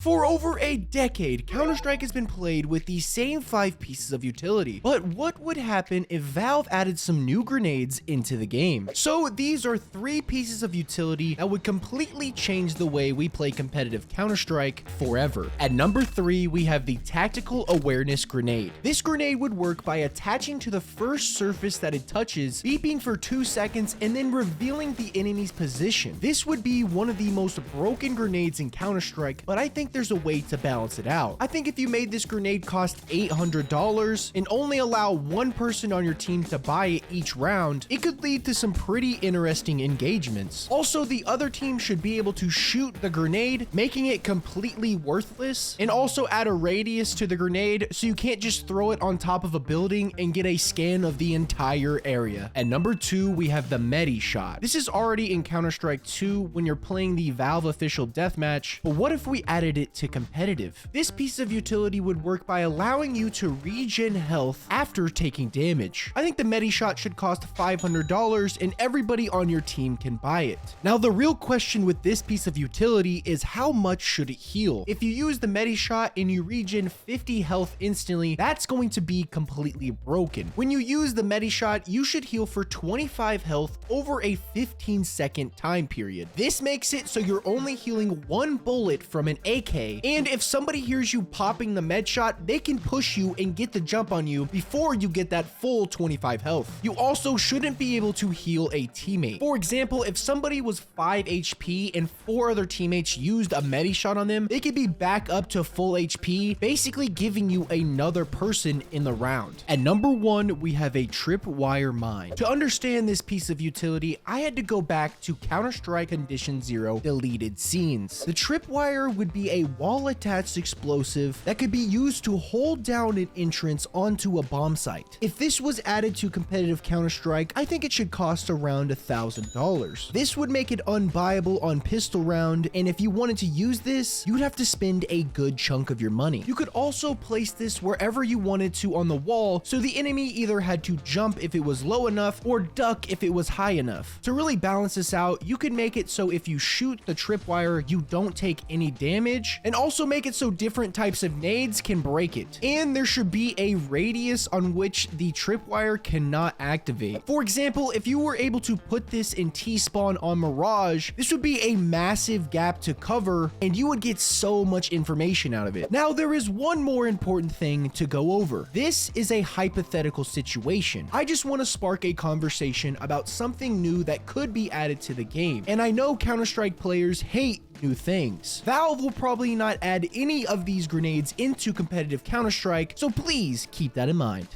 For over a decade, Counter-Strike has been played with the same 5 pieces of utility. But what would happen if Valve added some new grenades into the game? So these are 3 pieces of utility that would completely change the way we play competitive Counter-Strike forever. At number 3, we have the Tactical Awareness Grenade. This grenade would work by attaching to the first surface that it touches, beeping for 2 seconds, and then revealing the enemy's position. This would be one of the most broken grenades in Counter-Strike, but I think there's a way to balance it out. I think if you made this grenade cost $800 and only allow one person on your team to buy it each round, it could lead to some pretty interesting engagements. Also, the other team should be able to shoot the grenade, making it completely worthless, and also add a radius to the grenade so you can't just throw it on top of a building and get a scan of the entire area. At number 2, we have the Medi-Shot. This is already in Counter-Strike 2 when you're playing the Valve official deathmatch, but what if we added it to competitive? This piece of utility would work by allowing you to regen health after taking damage. I think the Medi-Shot should cost $500 and everybody on your team can buy it. Now, the real question with this piece of utility is how much should it heal? If you use the Medi-Shot and you regen 50 health instantly, that's going to be completely broken. When you use the Medi-Shot, you should heal for 25 health over a 15-second time period. This makes it so you're only healing 1 bullet from an AK, and if somebody hears you popping the med shot, they can push you and get the jump on you before you get that full 25 health. You also shouldn't be able to heal a teammate. For example, if somebody was 5 HP and 4 other teammates used a Medi-Shot on them, they could be back up to full HP, basically giving you another person in the round. At number 1, we have a Tripwire mine. To understand this piece of utility, I had to go back to Counter-Strike Condition 0 deleted scenes. The Tripwire would be a wall-attached explosive that could be used to hold down an entrance onto a bomb site. If this was added to competitive Counter-Strike, I think it should cost around $1,000. This would make it unbuyable on pistol round, and if you wanted to use this, you'd have to spend a good chunk of your money. You could also place this wherever you wanted to on the wall, so the enemy either had to jump if it was low enough or duck if it was high enough. To really balance this out, you could make it so if you shoot the Tripwire, you don't take any damage, and also make it so different types of nades can break it. And there should be a radius on which the Tripwire cannot activate. For example, if you were able to put this in T-spawn on Mirage, this would be a massive gap to cover, and you would get so much information out of it. Now, there is one more important thing to go over. This is a hypothetical situation. I just want to spark a conversation about something new that could be added to the game. And I know Counter-Strike players hate new things. Valve will probably not add any of these grenades into competitive Counter-Strike, so please keep that in mind.